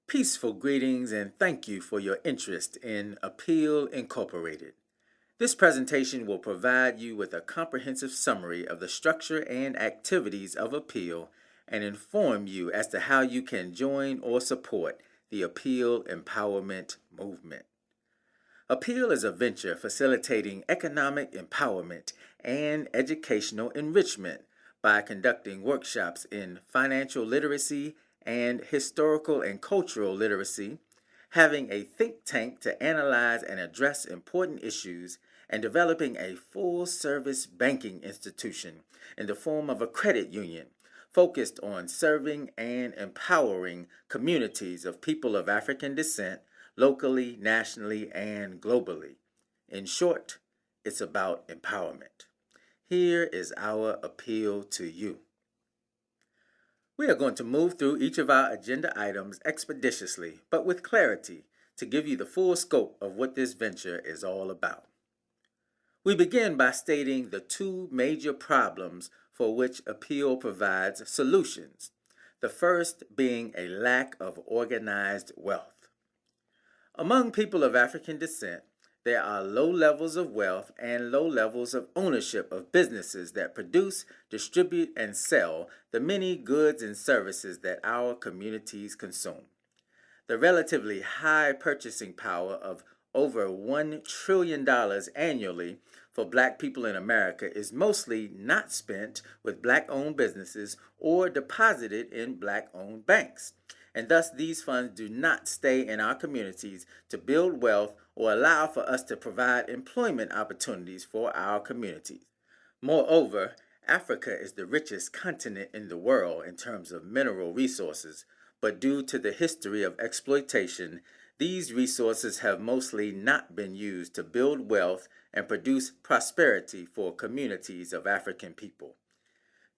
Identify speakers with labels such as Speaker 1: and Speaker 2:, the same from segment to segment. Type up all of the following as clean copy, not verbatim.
Speaker 1: Peaceful greetings and thank you for your interest in Appeal Incorporated. This presentation will provide you with a comprehensive summary of the structure and activities of Appeal and inform you as to how you can join or support the Appeal Empowerment Movement. Appeal is a venture facilitating economic empowerment and educational enrichment by conducting workshops in financial literacy and historical and cultural literacy, having a think tank to analyze and address important issues, and developing a full-service banking institution in the form of a credit union focused on serving and empowering communities of people of African descent locally, nationally, and globally. In short, it's about empowerment. Here is our appeal to you. We are going to move through each of our agenda items expeditiously, but with clarity, to give you the full scope of what this venture is all about. We begin by stating the two major problems for which Appeal provides solutions, the first being a lack of organized wealth. Among people of African descent, there are low levels of wealth and low levels of ownership of businesses that produce, distribute, and sell the many goods and services that our communities consume. The relatively high purchasing power of over $1 trillion annually for Black people in America is mostly not spent with Black-owned businesses or deposited in Black-owned banks. And thus these funds do not stay in our communities to build wealth or allow for us to provide employment opportunities for our communities. Moreover, Africa is the richest continent in the world in terms of mineral resources, but due to the history of exploitation, these resources have mostly not been used to build wealth and produce prosperity for communities of African people.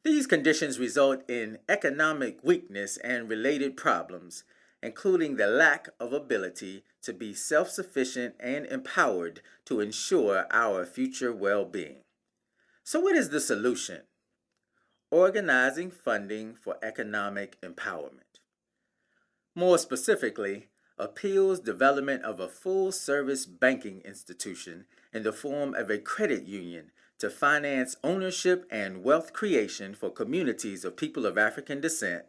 Speaker 1: These conditions result in economic weakness and related problems, including the lack of ability to be self-sufficient and empowered to ensure our future well-being. So what is the solution? Organizing funding for economic empowerment. More specifically, Appeal's development of a full-service banking institution in the form of a credit union to finance ownership and wealth creation for communities of people of African descent,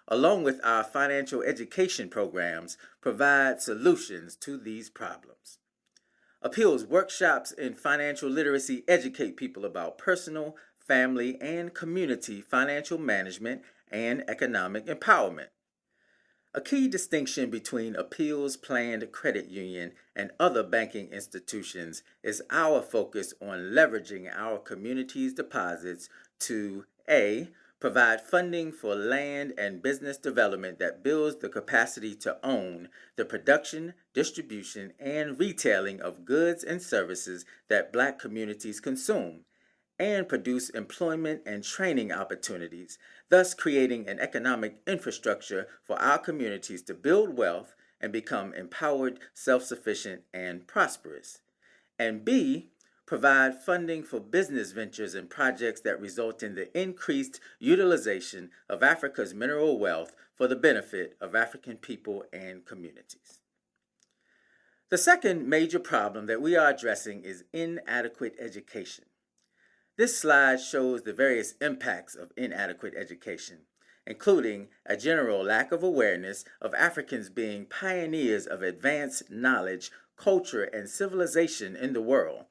Speaker 1: along with our financial education programs, provide solutions to these problems. Appeal's workshops in financial literacy educate people about personal, family, and community financial management and economic empowerment. A key distinction between Appeal's planned credit union and other banking institutions is our focus on leveraging our community's deposits to A. Provide funding for land and business development that builds the capacity to own the production, distribution, and retailing of goods and services that Black communities consume, and produce employment and training opportunities, thus creating an economic infrastructure for our communities to build wealth and become empowered, self-sufficient, and prosperous. And B, provide funding for business ventures and projects that result in the increased utilization of Africa's mineral wealth for the benefit of African people and communities. The second major problem that we are addressing is inadequate education. This slide shows the various impacts of inadequate education, including a general lack of awareness of Africans being pioneers of advanced knowledge, culture, and civilization in the world,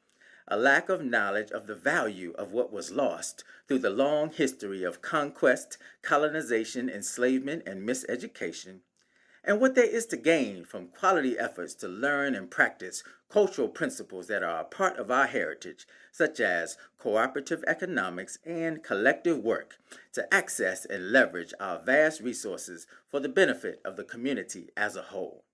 Speaker 1: a lack of knowledge of the value of what was lost through the long history of conquest, colonization, enslavement, and miseducation, and what there is to gain from quality efforts to learn and practice cultural principles that are a part of our heritage, such as cooperative economics and collective work, to access and leverage our vast resources for the benefit of the community as a whole.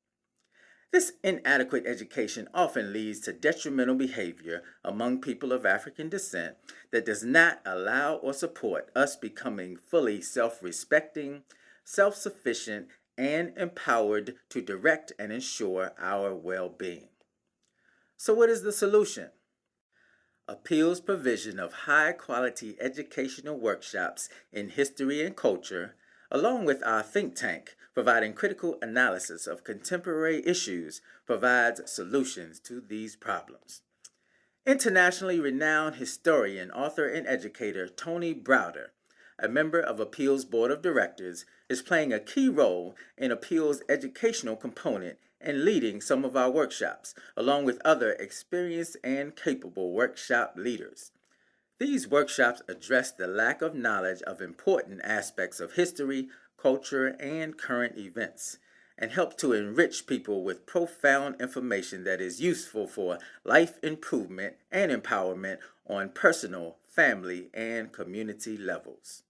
Speaker 1: This inadequate education often leads to detrimental behavior among people of African descent that does not allow or support us becoming fully self-respecting, self-sufficient, and empowered to direct and ensure our well-being. So what is the solution? Appeal's provision of high-quality educational workshops in history and culture, along with our think tank, providing critical analysis of contemporary issues, provides solutions to these problems. Internationally renowned historian, author, and educator Tony Browder, a member of Appeal's Board of Directors, is playing a key role in Appeal's educational component and leading some of our workshops, along with other experienced and capable workshop leaders. These workshops address the lack of knowledge of important aspects of history, culture, and current events, and help to enrich people with profound information that is useful for life improvement and empowerment on personal, family, and community levels.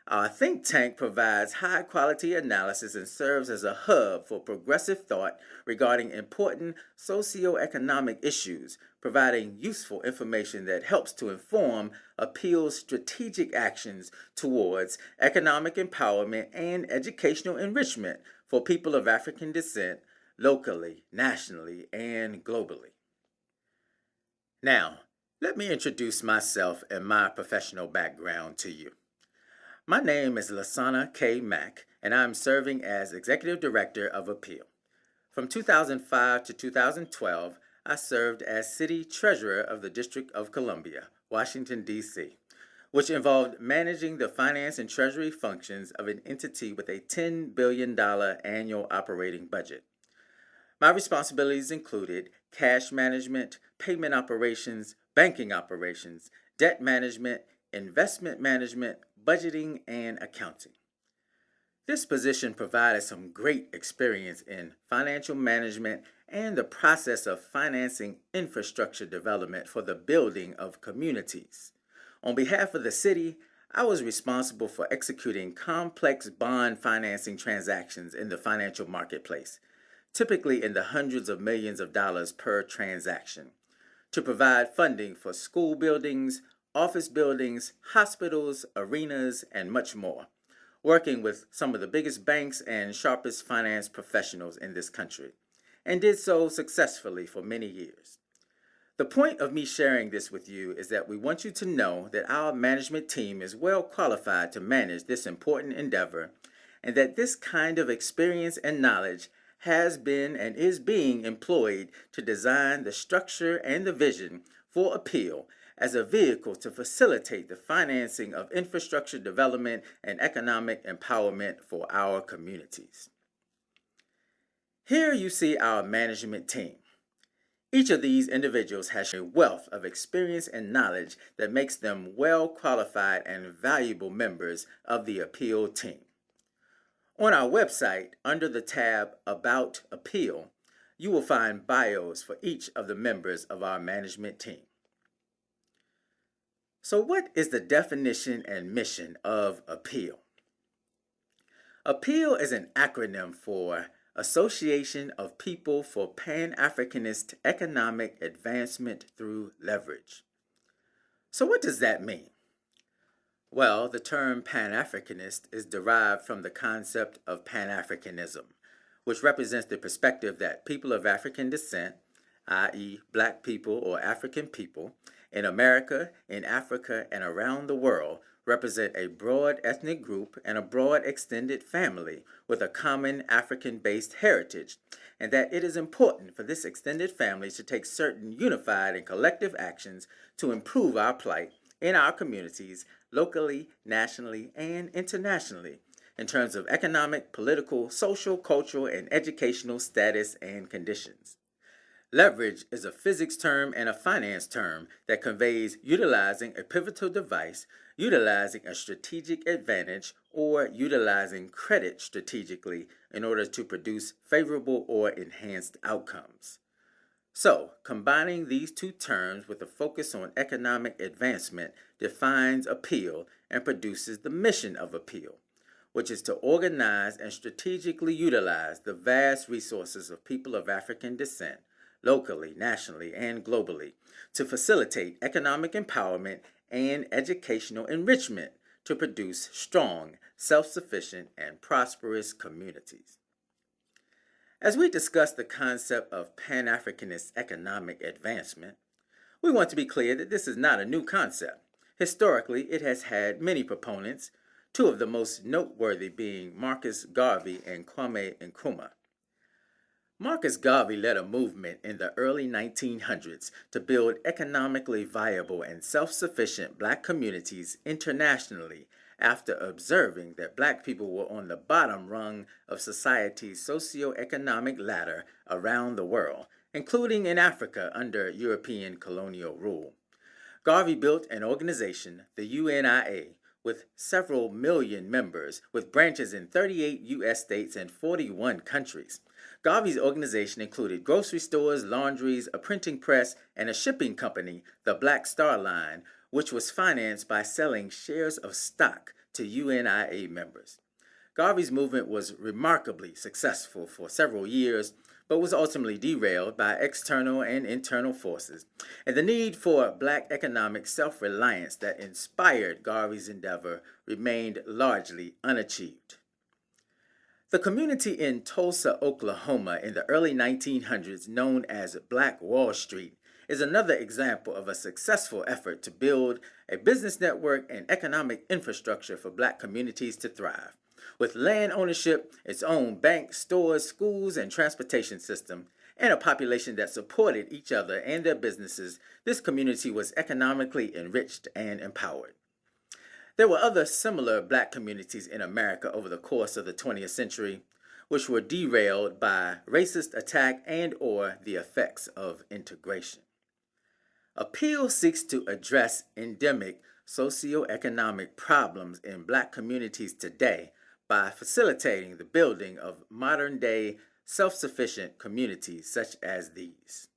Speaker 1: Our think tank provides high-quality analysis and serves as a hub for progressive thought regarding important socio-economic issues, providing useful information that helps to inform Appeal's strategic actions towards economic empowerment and educational enrichment for people of African descent, locally, nationally, and globally. Now, let me introduce myself and my professional background to you. My name is Lasana K. Mack, and I'm serving as Executive Director of Appeal. From 2005 to 2012, I served as City Treasurer of the District of Columbia, Washington, D.C., which involved managing the finance and treasury functions of an entity with a $10 billion annual operating budget. My responsibilities included cash management, payment operations, banking operations, debt management, investment management, budgeting, and accounting. This position provided some great experience in financial management and the process of financing infrastructure development for the building of communities. On behalf of the city, I was responsible for executing complex bond financing transactions in the financial marketplace, typically in the hundreds of millions of dollars per transaction, to provide funding for school buildings, office buildings, hospitals, arenas, and much more, working with some of the biggest banks and sharpest finance professionals in this country, and did so successfully for many years. The point of me sharing this with you is that we want you to know that our management team is well qualified to manage this important endeavor, and that this kind of experience and knowledge has been and is being employed to design the structure and the vision for Appeal as a vehicle to facilitate the financing of infrastructure development and economic empowerment for our communities. Here you see our management team. Each of these individuals has a wealth of experience and knowledge that makes them well qualified and valuable members of the Appeal team. On our website, under the tab About Appeal, you will find bios for each of the members of our management team. So what is the definition and mission of Appeal? Appeal is an acronym for Association of People for Pan-Africanist Economic Advancement Through Leverage. So what does that mean? Well, the term Pan-Africanist is derived from the concept of Pan-Africanism, which represents the perspective that people of African descent, i.e. Black people or African people, in America, in Africa, and around the world represent a broad ethnic group and a broad extended family with a common African-based heritage, and that it is important for this extended family to take certain unified and collective actions to improve our plight in our communities, locally, nationally, and internationally, in terms of economic, political, social, cultural, and educational status and conditions. Leverage is a physics term and a finance term that conveys utilizing a pivotal device, utilizing a strategic advantage, or utilizing credit strategically in order to produce favorable or enhanced outcomes. So, combining these two terms with a focus on economic advancement defines Appeal and produces the mission of Appeal, which is to organize and strategically utilize the vast resources of people of African descent, locally, nationally, and globally, to facilitate economic empowerment and educational enrichment to produce strong, self-sufficient, and prosperous communities. As we discuss the concept of Pan-Africanist economic advancement, we want to be clear that this is not a new concept. Historically, it has had many proponents two of the most noteworthy being Marcus Garvey and Kwame Nkrumah. Marcus Garvey led a movement in the early 1900s to build economically viable and self-sufficient black communities internationally after observing that black people were on the bottom rung of society's socio-economic ladder around the world, including in Africa under European colonial rule. Garvey built an organization, the UNIA, with several million members, with branches in 38 U.S. states and 41 countries. Garvey's organization included grocery stores, laundries, a printing press, and a shipping company, the Black Star Line, which was financed by selling shares of stock to UNIA members. Garvey's movement was remarkably successful for several years, but was ultimately derailed by external and internal forces, and the need for black economic self-reliance that inspired Garvey's endeavor remained largely unachieved. The community in Tulsa, Oklahoma in the early 1900s, known as Black Wall Street, is another example of a successful effort to build a business network and economic infrastructure for black communities to thrive. With land ownership, its own banks, stores, schools, and transportation system, and a population that supported each other and their businesses, this community was economically enriched and empowered. There were other similar black communities in America over the course of the 20th century, which were derailed by racist attack and/or the effects of integration. Appeal seeks to address endemic socioeconomic problems in black communities today by facilitating the building of modern-day self-sufficient communities such as these.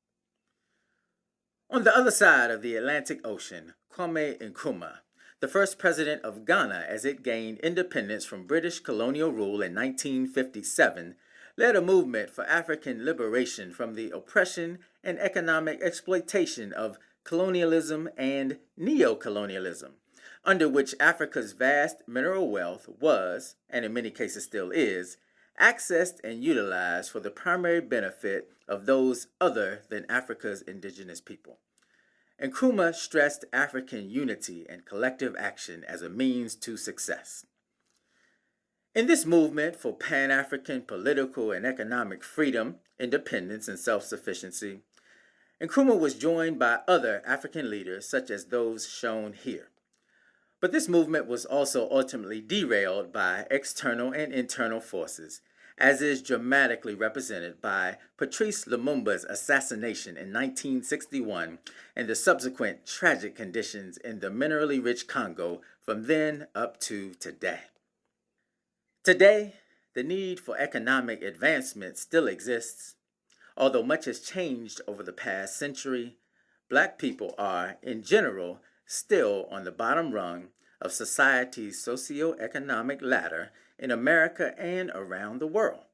Speaker 1: On the other side of the Atlantic Ocean, Kwame Nkrumah, the first president of Ghana as it gained independence from British colonial rule in 1957, led a movement for African liberation from the oppression and economic exploitation of colonialism and neocolonialism, under which Africa's vast mineral wealth was, and in many cases still is, accessed and utilized for the primary benefit of those other than Africa's indigenous people. Nkrumah stressed African unity and collective action as a means to success. In this movement for Pan-African political and economic freedom, independence, and self-sufficiency, Nkrumah was joined by other African leaders such as those shown here. But this movement was also ultimately derailed by external and internal forces, as is dramatically represented by Patrice Lumumba's assassination in 1961 and the subsequent tragic conditions in the minerally rich Congo from then up to today. Today, the need for economic advancement still exists. Although much has changed over the past century, black people are, in general, still on the bottom rung of society's socio-economic ladder in America and around the world.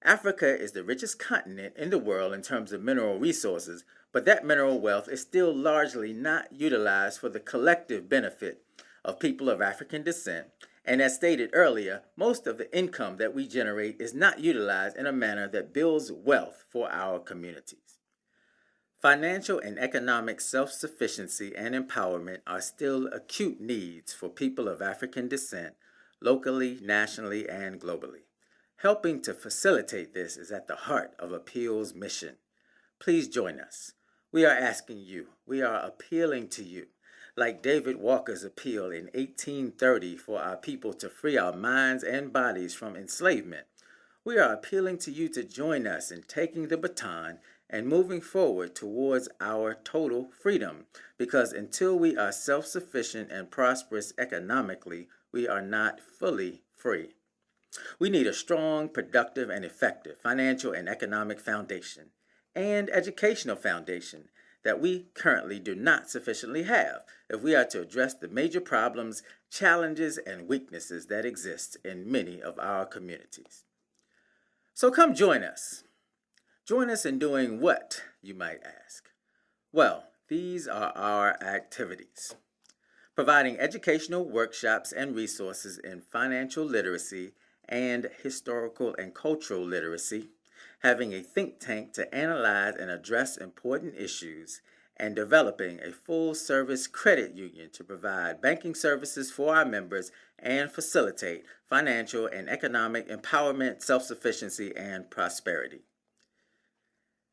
Speaker 1: Africa is the richest continent in the world in terms of mineral resources, but that mineral wealth is still largely not utilized for the collective benefit of people of African descent. And as stated earlier, most of the income that we generate is not utilized in a manner that builds wealth for our communities. Financial and economic self-sufficiency and empowerment are still acute needs for people of African descent, locally, nationally, and globally. Helping to facilitate this is at the heart of Appeal's mission. Please join us. We are asking you, we are appealing to you, like David Walker's appeal in 1830 for our people to free our minds and bodies from enslavement. We are appealing to you to join us in taking the baton and moving forward towards our total freedom, because until we are self-sufficient and prosperous economically, we are not fully free. We need a strong, productive, and effective financial and economic foundation and educational foundation that we currently do not sufficiently have if we are to address the major problems, challenges, and weaknesses that exist in many of our communities. So come join us. Join us in doing what, you might ask? Well, these are our activities. Providing educational workshops and resources in financial literacy and historical and cultural literacy, having a think tank to analyze and address important issues, and developing a full-service credit union to provide banking services for our members and facilitate financial and economic empowerment, self-sufficiency, and prosperity.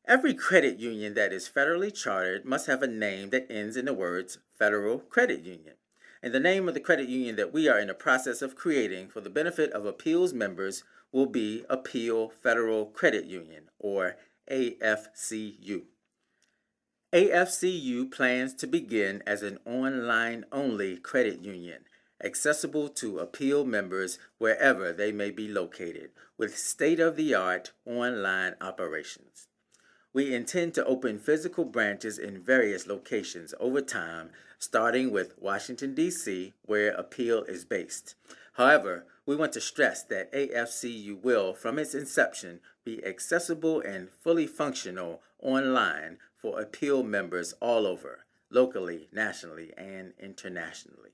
Speaker 1: Every credit union that is federally chartered must have a name that ends in the words Federal Credit Union. And the name of the credit union that we are in the process of creating for the benefit of Appeals members will be Appeal Federal Credit Union, or AFCU. AFCU plans to begin as an online-only credit union, accessible to Appeal members wherever they may be located, with state-of-the-art online operations. We intend to open physical branches in various locations over time, starting with Washington, D.C., where Appeal is based. However, we want to stress that AFCU will, from its inception, be accessible and fully functional online for Appeal members all over, locally, nationally, and internationally.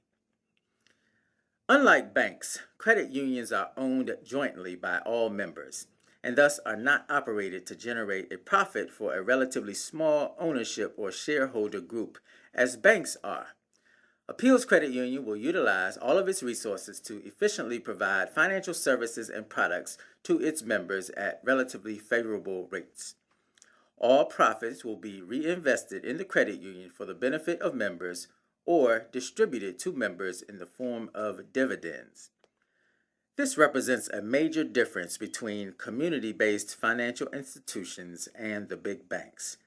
Speaker 1: Unlike banks, credit unions are owned jointly by all members, and thus are not operated to generate a profit for a relatively small ownership or shareholder group, as banks are. Appeals Credit Union will utilize all of its resources to efficiently provide financial services and products to its members at relatively favorable rates. All profits will be reinvested in the credit union for the benefit of members or distributed to members in the form of dividends. This represents a major difference between community-based financial institutions and the big banks.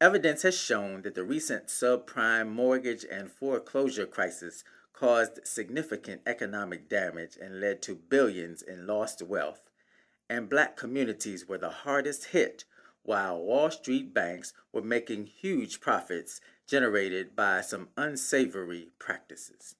Speaker 1: Evidence has shown that the recent subprime mortgage and foreclosure crisis caused significant economic damage and led to billions in lost wealth, and Black communities were the hardest hit, while Wall Street banks were making huge profits generated by some unsavory practices.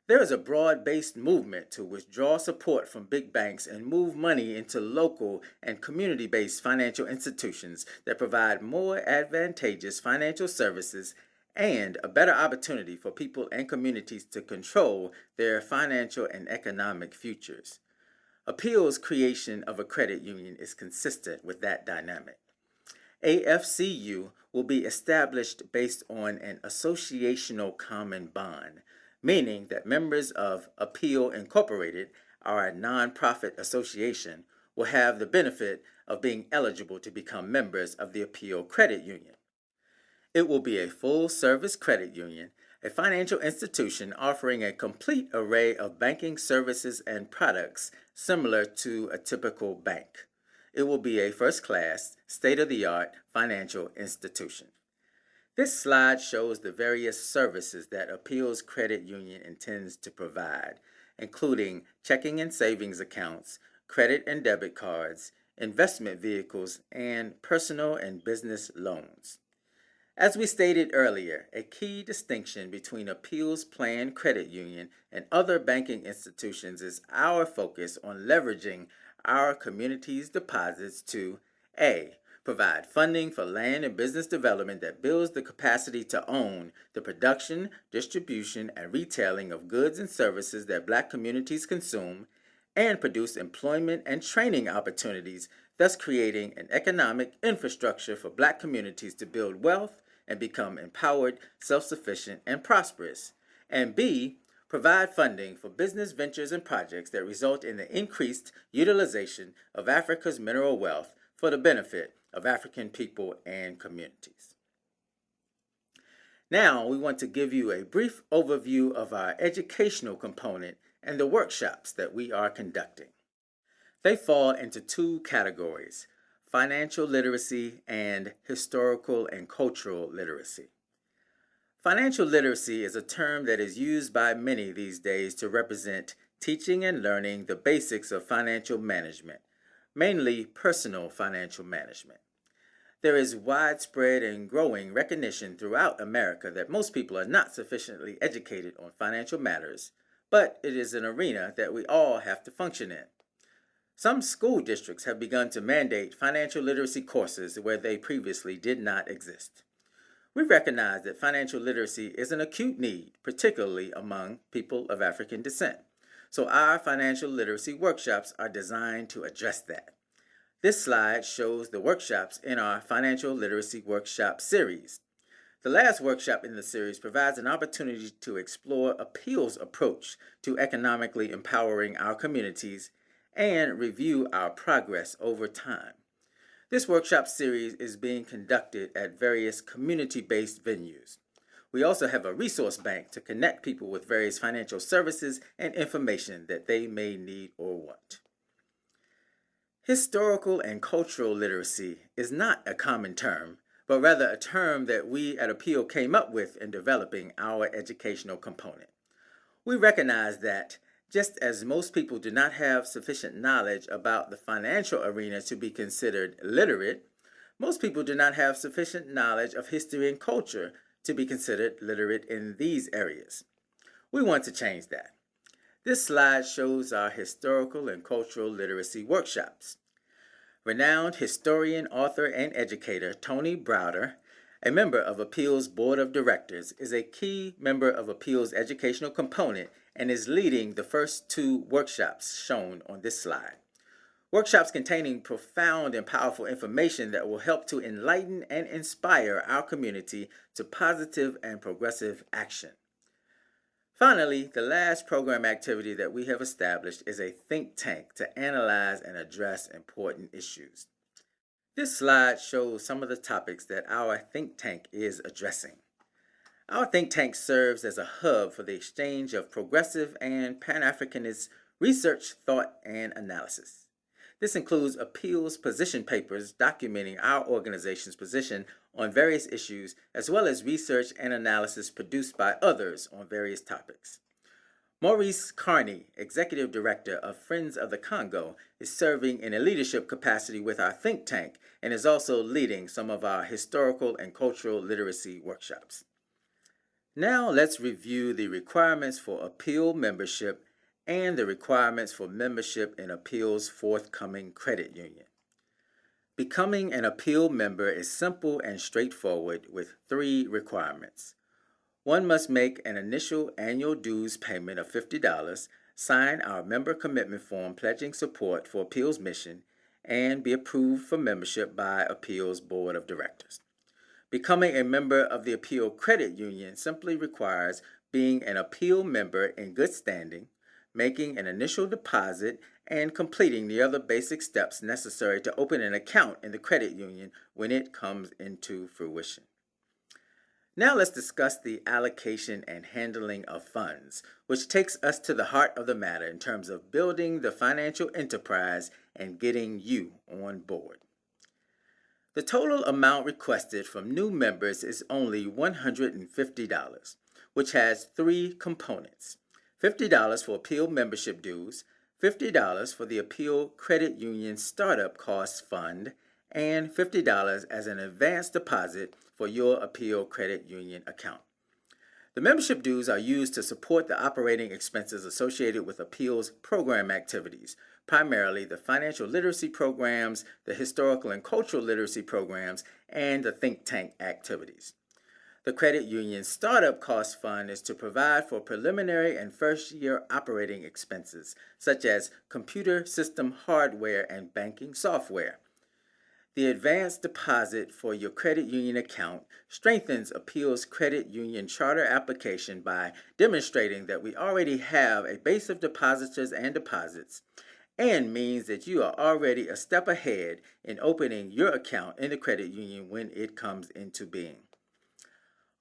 Speaker 1: There is a broad-based movement to withdraw support from big banks and move money into local and community-based financial institutions that provide more advantageous financial services and a better opportunity for people and communities to control their financial and economic futures. Appeal's creation of a credit union is consistent with that dynamic. AFCU will be established based on an associational common bond, meaning that members of Appeal Incorporated, our nonprofit association, will have the benefit of being eligible to become members of the Appeal Credit Union. It will be a full-service credit union, a financial institution offering a complete array of banking services and products similar to a typical bank. It will be a first-class, state-of-the-art financial institution. This slide shows the various services that Appeals Credit Union intends to provide, including checking and savings accounts, credit and debit cards, investment vehicles, and personal and business loans. As we stated earlier, a key distinction between Appeals Planned Credit Union and other banking institutions is our focus on leveraging our community's deposits to A. Provide funding for land and business development that builds the capacity to own the production, distribution, and retailing of goods and services that Black communities consume, and produce employment and training opportunities, thus creating an economic infrastructure for Black communities to build wealth and become empowered, self-sufficient, and prosperous. And B, provide funding for business ventures and projects that result in the increased utilization of Africa's mineral wealth for the benefit of African people and communities. Now, we want to give you a brief overview of our educational component and the workshops that we are conducting. They fall into two categories: financial literacy and historical and cultural literacy. Financial literacy is a term that is used by many these days to represent teaching and learning the basics of financial management, mainly personal financial management. There is widespread and growing recognition throughout America that most people are not sufficiently educated on financial matters, but it is an arena that we all have to function in. Some school districts have begun to mandate financial literacy courses where they previously did not exist. We recognize that financial literacy is an acute need, particularly among people of African descent. So our financial literacy workshops are designed to address that. This slide shows the workshops in our financial literacy workshop series. The last workshop in the series provides an opportunity to explore appeals' approach to economically empowering our communities and review our progress over time. This workshop series is being conducted at various community-based venues. We also have a resource bank to connect people with various financial services and information that they may need or want. Historical and cultural literacy is not a common term, but rather a term that we at Appeal came up with in developing our educational component. We recognize that just as most people do not have sufficient knowledge about the financial arena to be considered literate, most people do not have sufficient knowledge of history and culture to be considered literate in these areas. We want to change that. This slide shows our historical and cultural literacy workshops. Renowned historian, author, and educator Tony Browder, a member of Appeal's Board of Directors, is a key member of Appeal's educational component and is leading the first two workshops shown on this slide. Workshops containing profound and powerful information that will help to enlighten and inspire our community to positive and progressive action. Finally, the last program activity that we have established is a think tank to analyze and address important issues. This slide shows some of the topics that our think tank is addressing. Our think tank serves as a hub for the exchange of progressive and Pan-Africanist research, thought, and analysis. This includes Appeal's position papers documenting our organization's position on various issues, as well as research and analysis produced by others on various topics. Maurice Carney, Executive Director of Friends of the Congo, is serving in a leadership capacity with our think tank and is also leading some of our historical and cultural literacy workshops. Now let's review the requirements for Appeal membership and the requirements for membership in Appeal's forthcoming credit union. Becoming an Appeal member is simple and straightforward with 3 requirements. One must make an initial annual dues payment of $50, sign our member commitment form pledging support for Appeal's mission, and be approved for membership by Appeal's Board of Directors. Becoming a member of the Appeal Credit Union simply requires being an Appeal member in good standing, making an initial deposit, and completing the other basic steps necessary to open an account in the credit union when it comes into fruition. Now let's discuss the allocation and handling of funds, which takes us to the heart of the matter in terms of building the financial enterprise and getting you on board. The total amount requested from new members is only $150, which has 3 components: $50 for Appeal membership dues, $50 for the Appeal Credit Union Startup Costs Fund, and $50 as an advance deposit for your Appeal Credit Union account. The membership dues are used to support the operating expenses associated with Appeal's program activities, primarily the financial literacy programs, the historical and cultural literacy programs, and the think tank activities. The Credit Union Startup Cost Fund is to provide for preliminary and first-year operating expenses, such as computer system hardware and banking software. The advance deposit for your credit union account strengthens Appeal's credit union charter application by demonstrating that we already have a base of depositors and deposits, and means that you are already a step ahead in opening your account in the credit union when it comes into being.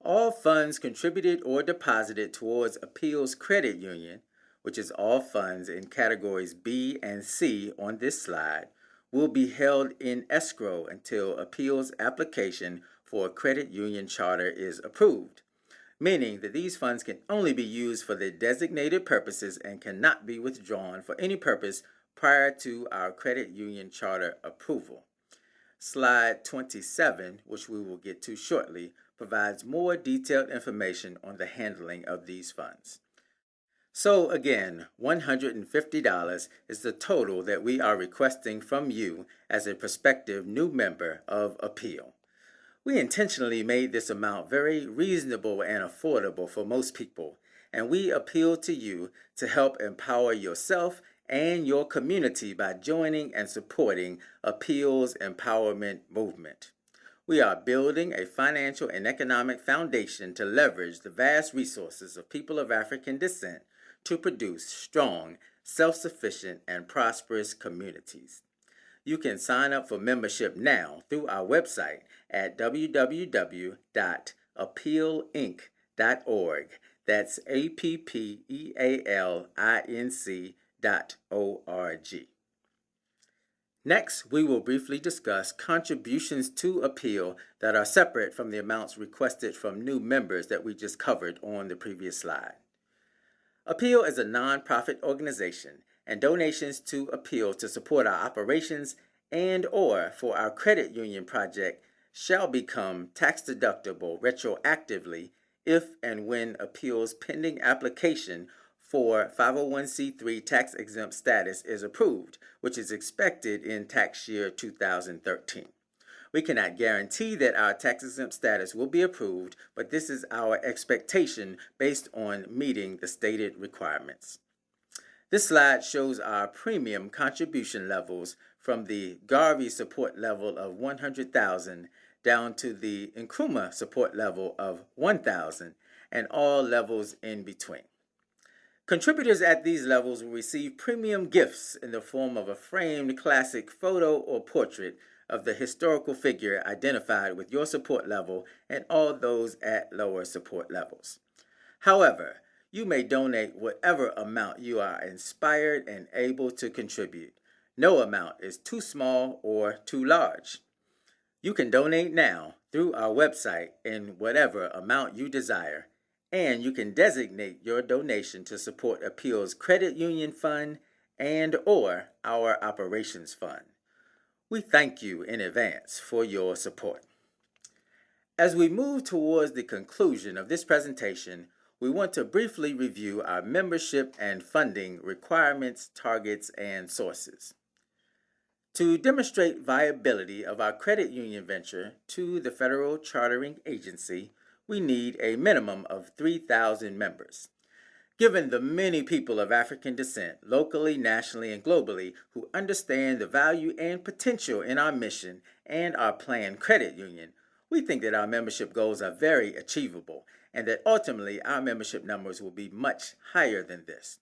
Speaker 1: All funds contributed or deposited towards Appeal's credit union, which is all funds in categories B and C on this slide, will be held in escrow until Appeal's application for a credit union charter is approved, meaning that these funds can only be used for their designated purposes and cannot be withdrawn for any purpose prior to our credit union charter approval. Slide 27, which we will get to shortly, provides more detailed information on the handling of these funds. So again, $150 is the total that we are requesting from you as a prospective new member of Appeal. We intentionally made this amount very reasonable and affordable for most people, and we appeal to you to help empower yourself and your community by joining and supporting Appeal's empowerment movement. We are building a financial and economic foundation to leverage the vast resources of people of African descent to produce strong, self-sufficient, and prosperous communities. You can sign up for membership now through our website at www.appealinc.org. That's APPEALINC.org. Next, we will briefly discuss contributions to Appeal that are separate from the amounts requested from new members that we just covered on the previous slide. Appeal is a nonprofit organization, and donations to Appeal to support our operations and/or for our credit union project shall become tax-deductible retroactively if and when Appeal's pending application for 501c3 tax-exempt status is approved, which is expected in tax year 2013. We cannot guarantee that our tax-exempt status will be approved, but this is our expectation based on meeting the stated requirements. This slide shows our premium contribution levels from the Garvey support level of $100,000 down to the Nkrumah support level of $1,000 and all levels in between. Contributors at these levels will receive premium gifts in the form of a framed classic photo or portrait of the historical figure identified with your support level and all those at lower support levels. However, you may donate whatever amount you are inspired and able to contribute. No amount is too small or too large. You can donate now through our website in whatever amount you desire, and you can designate your donation to support Appeal's Credit Union Fund and/or our Operations Fund. We thank you in advance for your support. As we move towards the conclusion of this presentation, we want to briefly review our membership and funding requirements, targets, and sources. To demonstrate viability of our credit union venture to the Federal Chartering Agency, we need a minimum of 3,000 members. Given the many people of African descent, locally, nationally, and globally, who understand the value and potential in our mission and our planned credit union, we think that our membership goals are very achievable and that ultimately our membership numbers will be much higher than this.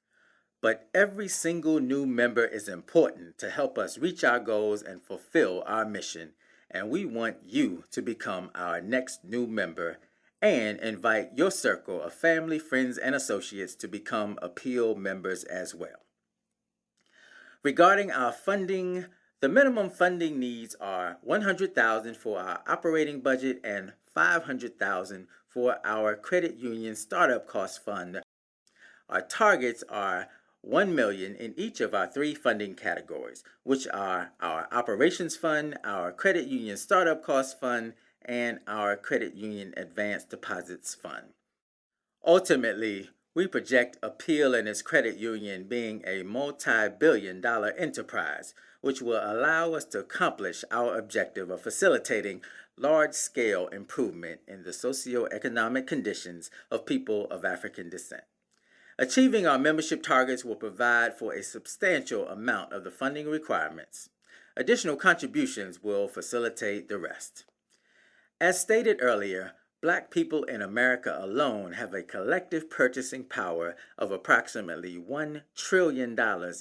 Speaker 1: But every single new member is important to help us reach our goals and fulfill our mission, and we want you to become our next new member and invite your circle of family, friends, and associates to become Appeal members as well. Regarding our funding, the minimum funding needs are $100,000 for our operating budget and $500,000 for our credit union startup cost fund. Our targets are $1 million in each of our three funding categories, which are our operations fund, our credit union startup cost fund, and our credit union advanced deposits fund. Ultimately, we project Appeal and its credit union being a multi-billion-dollar enterprise, which will allow us to accomplish our objective of facilitating large-scale improvement in the socio-economic conditions of people of African descent. Achieving our membership targets will provide for a substantial amount of the funding requirements. Additional contributions will facilitate the rest. As stated earlier, Black people in America alone have a collective purchasing power of approximately $1 trillion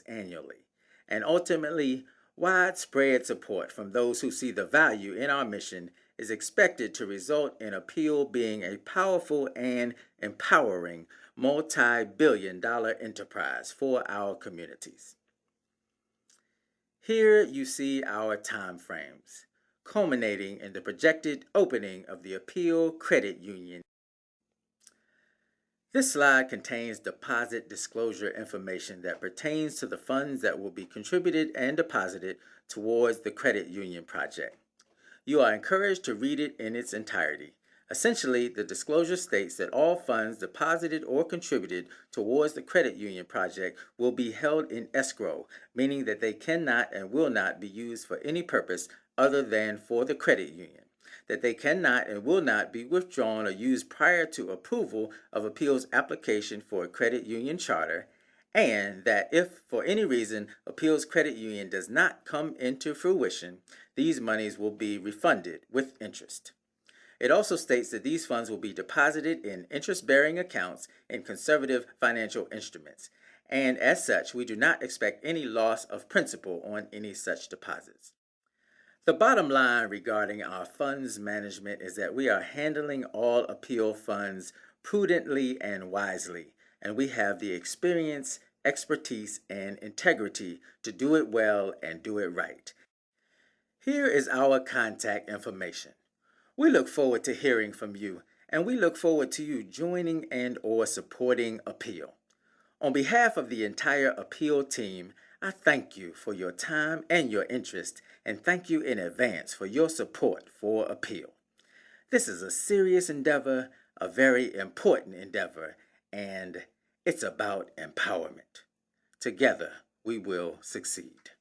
Speaker 1: annually, and ultimately, widespread support from those who see the value in our mission is expected to result in Appeal being a powerful and empowering multi-billion-dollar enterprise for our communities. Here you see our time frames, culminating in the projected opening of the Appeal Credit Union. This slide contains deposit disclosure information that pertains to the funds that will be contributed and deposited towards the credit union project. You are encouraged to read it in its entirety. Essentially, the disclosure states that all funds deposited or contributed towards the credit union project will be held in escrow, meaning that they cannot and will not be used for any purpose other than for the credit union, that they cannot and will not be withdrawn or used prior to approval of Appeal's application for a credit union charter, and that if for any reason Appeals Credit Union does not come into fruition, these monies will be refunded with interest. It also states that these funds will be deposited in interest-bearing accounts in conservative financial instruments, and as such, we do not expect any loss of principal on any such deposits. The bottom line regarding our funds management is that we are handling all appeal funds prudently and wisely, and we have the experience, expertise, and integrity to do it well and do it right. Here is our contact information. We look forward to hearing from you, and we look forward to you joining and/or supporting Appeal. On behalf of the entire Appeal team, I thank you for your time and your interest, and thank you in advance for your support for Appeal. This is a serious endeavor, a very important endeavor, and it's about empowerment. Together, we will succeed.